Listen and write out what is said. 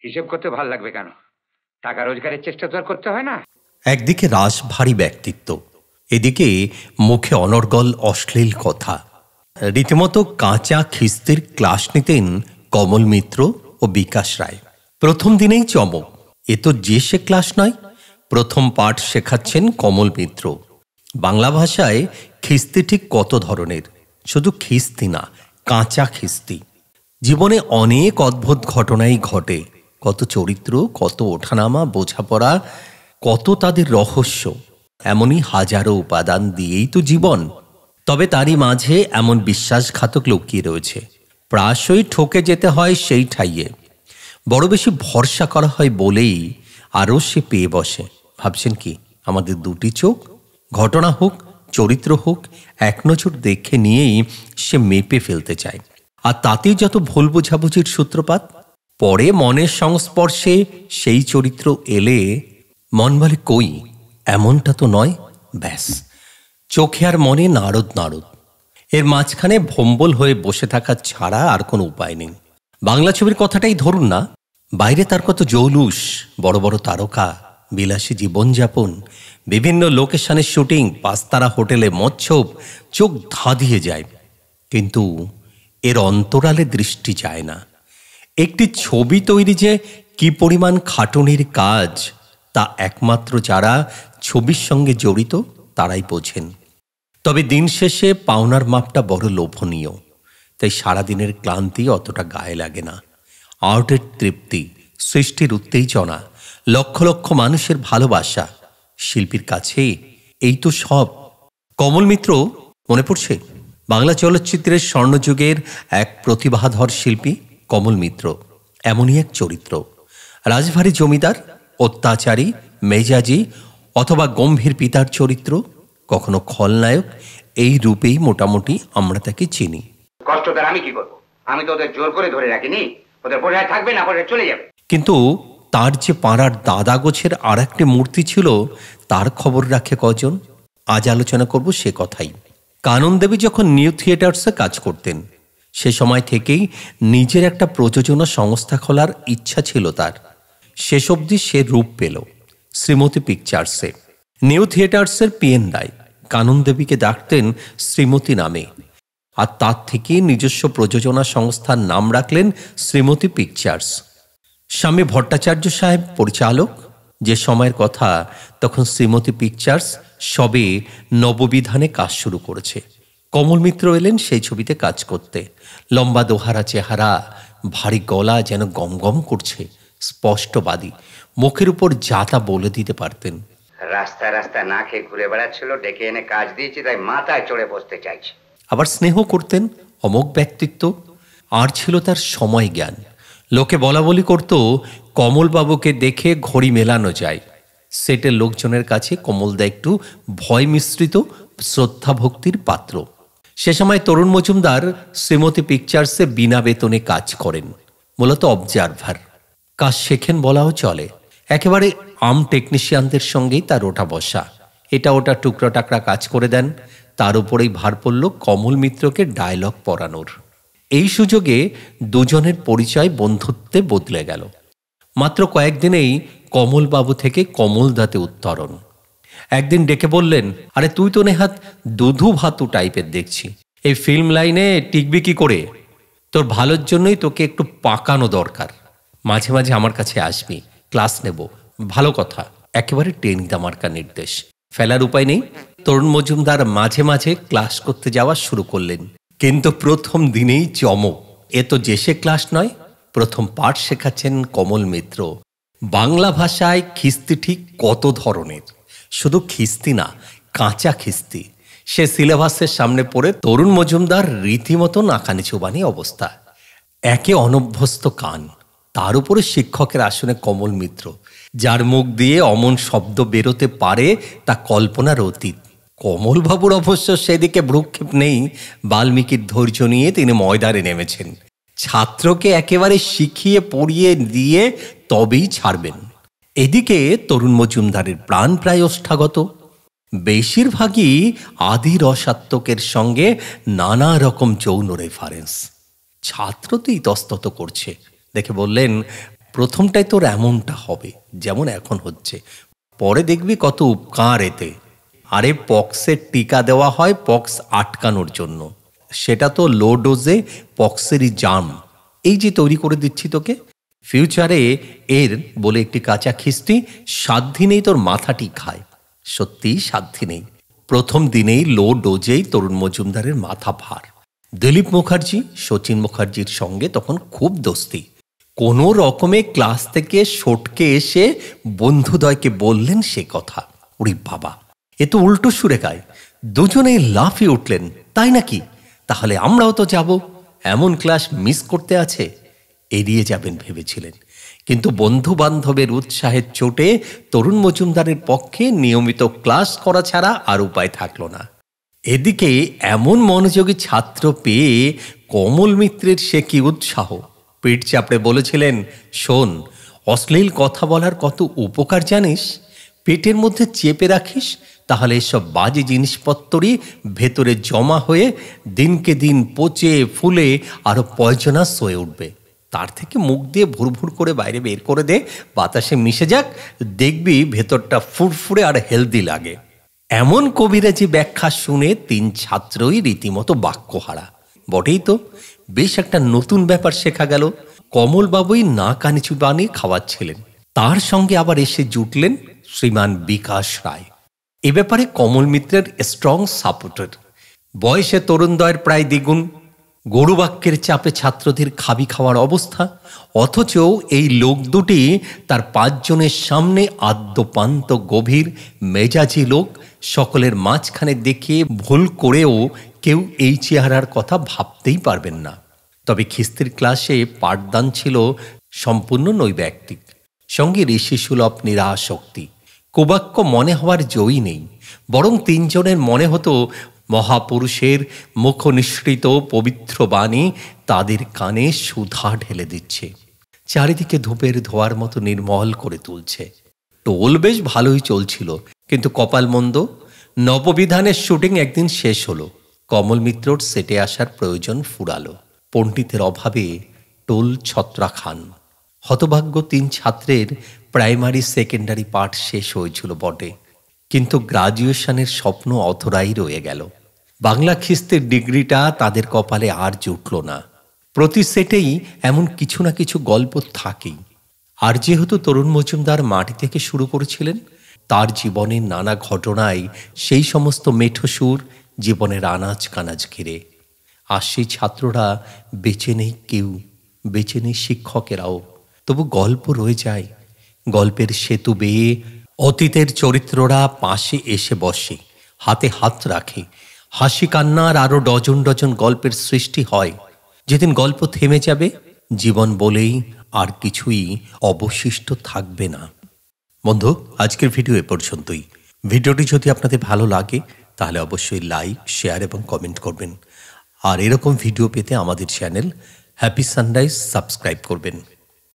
হিসেব করতে ভালো লাগবে কেন? টাকা রোজগারের চেষ্টা তো আর করতে হয় না। একদিকে রাশভারী ব্যক্তিত্ব, এদিকে মুখে অনর্গল অশ্লীল কথা। রীতিমতো কাঁচা খিস্তির ক্লাস নিতেন কমল মিত্র ও বিকাশ রায়। প্রথম দিনেই চমক, এ তো যে সে ক্লাস নয়। প্রথম পাঠ শেখাচ্ছেন কমল মিত্র। বাংলা ভাষায় খিস্তি ঠিক কত ধরনের, শুধু খিস্তি না, কাঁচা খিস্তি। জীবনে অনেক অদ্ভুত ঘটনাই ঘটে, কত চরিত্র, কত ওঠানামা, বোঝাপড়া, কত তাদের রহস্য। এমনই হাজারো উপাদান দিয়েই তো জীবন। তবে তারই মাঝে এমন বিশ্বাসঘাতক লুকিয়ে রয়েছে, প্রায়শই ঠকে যেতে হয় সেই ঠাইয়ে। বড় বেশি ভরসা করা হয় বলেই আরও সে পেয়ে বসে। ভাবছেন কি, আমাদের দুটি চোখ, ঘটনা হোক, চরিত্র হোক, এক নজর দেখে নিয়েই সে মেপে ফেলতে চায়। আর তাতেই যত ভুল বোঝাবুঝির সূত্রপাত। পরে মনের সংস্পর্শে সেই চরিত্র এলে মন বলে, কই, এমনটা তো নয়। ব্যাস, চোখে আর মনে নারদ নারদ। এর মাঝখানে ভম্বল হয়ে বসে থাকা ছাড়া আর কোনো উপায় নেই। বাংলা ছবির কথাটাই ধরুন না, বাইরে তার কত জৌলুস, বড় বড় তারকা, বিলাসী জীবনযাপন, বিভিন্ন লোকেশনের শুটিং, পাঁচতারা হোটেলে মচ্ছব, চোখ ধাঁধিয়ে যায়। কিন্তু এর অন্তরালে দৃষ্টি যায় না। একটি ছবি তৈরি যে কি পরিমাণ খাটুনির কাজ, তা একমাত্র যারা ছবির সঙ্গে জড়িত তারাই বোঝেন। তবে দিন শেষে পাওনার মাপটা বড় লোভনীয়, তাই সারাদিনের ক্লান্তি অতটা গায়ে লাগে না। আর্টের তৃপ্তি, সৃষ্টির উত্তেজনা, লক্ষ লক্ষ মানুষের ভালোবাসা, শিল্পীর কাছে এই তো সব। কমল মিত্র, মনে পড়ছে বাংলা চলচ্চিত্রের স্বর্ণযুগের এক প্রতিভাধর শিল্পী কমল মিত্র। এমনই এক চরিত্র, রাজভারী জমিদার, অত্যাচারী, মেজাজি অথবা গম্ভীর পিতার চরিত্র, কখনো খলনায়ক, এই রূপেই মোটামুটি আমরা তাকে চিনি। কষ্টদার আমি কি করবো? আমি তো ওদের জোর করে ধরে রাখিনি। ওদের বোঝায় থাকবে না, বোঝায় চলে যাবে। কিন্তু তার যে পাড়ার দাদা গোছের আর একটি মূর্তি ছিল, তার খবর রাখে কজন? আজ আলোচনা করব সে কথাই। কানন দেবী যখন নিউ থিয়েটার্সে কাজ করতেন, সে সময় থেকেই নিজের একটা প্রযোজনা সংস্থা খোলার ইচ্ছা ছিল তার। শেষ অবধি সে রূপ পেল শ্রীমতী পিকচার্সে। নিউ থিয়েটার্সের পিএন রায় কানন দেবীকে ডাকতেন শ্রীমতী নামে, আর তার থেকে নিজস্ব প্রযোজনা সংস্থার নাম রাখলেন শ্রীমতী পিকচার্স। স্বামী ভট্টাচার্য সাহেব পরিচালক। যে সময়ের কথা, তখন শ্রীমতী পিকচার্স সবে নববিধানে কাজ শুরু করেছে। কমল মিত্র এলেন সেই ছবিতে কাজ করতে। লম্বা দোহারা চেহারা, ভারী গলা, যেন গম গম করছে, স্পষ্টবাদী, মুখের উপর যাতা বলে দিতে পারতেন। রাস্তায় রাস্তায় না খেয়ে ঘুরে বেড়াচ্ছিল, ডেকে এনে কাজ দিয়েছি, তাই মাথায় চড়ে বসতে চাইছে। আবার স্নেহ করতেন, অমোঘ ব্যক্তিত্ব। আর ছিল তার সময় জ্ঞান। লোকে বলা বলি করত, কমলবাবুকে দেখে ঘড়ি মেলানো যায়। সেটের লোকজনের কাছে কমলদা একটু ভয় মিশ্রিত শ্রদ্ধা ভক্তির পাত্র। সে সময় তরুণ মজুমদার শ্রীমতী পিকচার্সে বিনা বেতনে কাজ করেন, মূলত অবজারভার। কাজ শেখেন বলাও চলে। একেবারে আম টেকনিশিয়ানদের সঙ্গেই তার ওঠা বসা, এটা ওটা টুকরো টাকরা কাজ করে দেন। তার উপরেই ভার পড়ল কমল মিত্রকে ডায়লগ পড়ানোর। এই সুযোগে দুজনের পরিচয় বন্ধুত্বে বদলে গেল। মাত্র কয়েকদিনেই কমলবাবু থেকে কমলদাতে উত্তরণ। একদিন ডেকে বললেন, আরে তুই তো নেহাত দুধু ভাতু টাইপের দেখছি, এই ফিল্ম লাইনে টিকবি কি করে? তোর ভালোর জন্যই তোকে একটু পাকানো দরকার। মাঝে মাঝে আমার কাছে আসবি, ক্লাস নেব। ভালো কথা। একেবারে টেনিদা মার্কা নির্দেশ, ফেলার উপায় নেই। তরুণ মজুমদার মাঝে মাঝে ক্লাস করতে যাওয়া শুরু করলেন। কিন্তু প্রথম দিনেই চমক। এ তো যে সে ক্লাস নয়, প্রথম পাঠ শেখাচ্ছেন কমল মিত্র। বাংলা ভাষায় খিস্তি ঠিক কত ধরনের, শুধু খিস্তি না, কাঁচা খিস্তি। সে সিলেবাসের সামনে পড়ে তরুণ মজুমদার রীতিমতো নাকানি চুবানি অবস্থা। একে অনভ্যস্ত কান, তার উপরে শিক্ষকের আসনে কমল মিত্র, যার মুখ দিয়ে অমন শব্দ বেরোতে পারে তা কল্পনার অতীত। কমলবাবুর অবশ্য সেদিকে ভ্রুক্ষেপ নেই। বাল্মীকির ধৈর্য নিয়ে তিনি ময়দানে নেমেছেন। ছাত্রকে একেবারে শিখিয়ে পড়িয়ে দিয়ে তবেই ছাড়বেন। এদিকে তরুণ মজুমদারের প্রাণ প্রায় ওষ্ঠাগত। বেশিরভাগই আদি রসাত্মকের সঙ্গে নানা রকম যৌন রেফারেন্স। ছাত্র তো ইতস্তত করছে, দেখে বললেন, প্রথমটাই তোর এমনটা হবে যেমন এখন হচ্ছে, পরে দেখবি কত উপকার এতে। আরে পক্সের টিকা দেওয়া হয় পক্স আটকানোর জন্য, সেটা তো লো ডোজে পক্সেরই জাম এই যে তৈরি করে দিচ্ছি তোকে। ফিউচারে এর বলে একটি কাঁচা খিস্তি 7 দিনেই তোর মাথাটি খায়। সত্যিই 7 দিনেই, প্রথম দিনেই লো ডোজেই তরুণ মজুমদারের মাথা ভার। দিলীপ মুখার্জি শচীন মুখার্জির সঙ্গে তখন খুব দোস্তি। কোনো রকমে ক্লাস থেকে সটকে এসে বন্ধুদ্বয়কে বললেন সে কথা। ওরে বাবা, এ তো উল্টো সুরে গায়। দুজনেই লাফিয়ে উঠলেন, তাই নাকি? তাহলে আমরাও তো যাব, এমন ক্লাস মিস করতে আছে। এড়িয়ে যাবেন ভেবেছিলেন, কিন্তু বন্ধু বান্ধবের উৎসাহের চোটে তরুণ মজুমদারের পক্ষে নিয়মিত ক্লাস করা ছাড়া আর উপায় থাকল না। এদিকে এমন মনোযোগী ছাত্র পেয়ে কমল মিত্রের সে কি উৎসাহ! পেট চাপড়ে বলেছিলেন, শোন, অশ্লীল কথা বলার কত উপকার জানিস? পেটের মধ্যে চেপে রাখিস, তাহলে এসব বাজে জিনিসপত্রই ভেতরে জমা হয়ে দিনকে দিন পচে ফুলে আরো পয়জনাস হয়ে উঠবে। তার থেকে মুখ দিয়ে ভুরভুর করে বাইরে বের করে দে, বাতাসে মিশে যাক, দেখবি ভেতরটা ফুরফুরে আর হেলদি লাগে। এমন কবিরাজি ব্যাখ্যা শুনে 3 ছাত্রই রীতিমতো বাক্যহারা। বটেই তো, বেশ একটা নতুন ব্যাপার শেখা গেল। কমলবাবুই না কানিচু বানিয়ে খাওয়াচ্ছিলেন, তার সঙ্গে আবার এসে জুটলেন শ্রীমান বিকাশ রায়। এ ব্যাপারে কমল মিত্রের স্ট্রং সাপোর্টার। বয়সে তরুণদ্বয়ের প্রায় দ্বিগুণ, গরুবাক্যের চাপে ছাত্রদের খাবি খাওয়ার অবস্থা, অথচ এই লোক দুটি তার 5 জনের সামনে আদ্যপান্ত গভীর মেজাজি লোক। সকলের মাঝখানে দেখিয়ে ভুল করেও কেউ এই চেহারার কথা ভাবতেই পারবেন না। তবে খিস্তির ক্লাসে পাঠদান ছিল সম্পূর্ণ নৈর্ব্যক্তিক, সঙ্গে ঋষিসুলভ নিরাসক্তি। কুবাক্য মনে হওয়ার জয়ী নেই, বরং 3 জনের মনে হতো মহাপুরুষের মুখনিসৃত পবিত্র বাণী তাদের কানে সুধা ঢেলে দিচ্ছে, চারিদিকে ধূপের ধোয়ার মতো নির্মল করে তুলছে। টোল বেশ ভালোই চলছিল, কিন্তু কপাল মন্দ। নববিধানের শুটিং একদিন শেষ হলো, কমল মিত্রর সেটে আসার প্রয়োজন ফুরালো। পণ্ডিতের অভাবে টোল ছত্রাখান। হতভাগ্য 3 ছাত্রের প্রাইমারি সেকেন্ডারি পাঠ শেষ হয়েছিল বটে, কিন্তু গ্রাজুয়েশনের স্বপ্ন অধরাই রয়ে গেল। বাংলা খিস্তির ডিগ্রিটা তাদের কপালে আর জুটল না। প্রতি সেটেই এমন কিছু না কিছু গল্প থাকেই। আর যেহেতু তরুণ মজুমদার মাটি থেকে শুরু করেছিলেন, তার জীবনের নানা ঘটনায় সেই সমস্ত মেঠো সুর জীবনের আনাজ কানাজ ঘিরে। আর সেই ছাত্ররা বেঁচে নেই কেউ, বেঁচে নেই শিক্ষকেরাও, তবু গল্প রয়ে যায়। গল্পের সেতু বেয়ে অতীতের চরিত্ররা পাশে এসে বসে, হাতে হাত রাখে। হাসি কান্নার আরো ডজন ডজন গল্পের সৃষ্টি হয়। যেদিন গল্প থেমে যাবে, জীবন বলেই আর কিছুই অবশিষ্ট থাকবে না। বন্ধু, আজকের ভিডিও এ পর্যন্তই। ভিডিওটি যদি আপনাদের ভালো লাগে তাহলে অবশ্যই লাইক, শেয়ার এবং কমেন্ট করবেন। আর এরকম ভিডিও পেতে আমাদের চ্যানেল হ্যাপি সানরাইজ সাবস্ক্রাইব করবেন।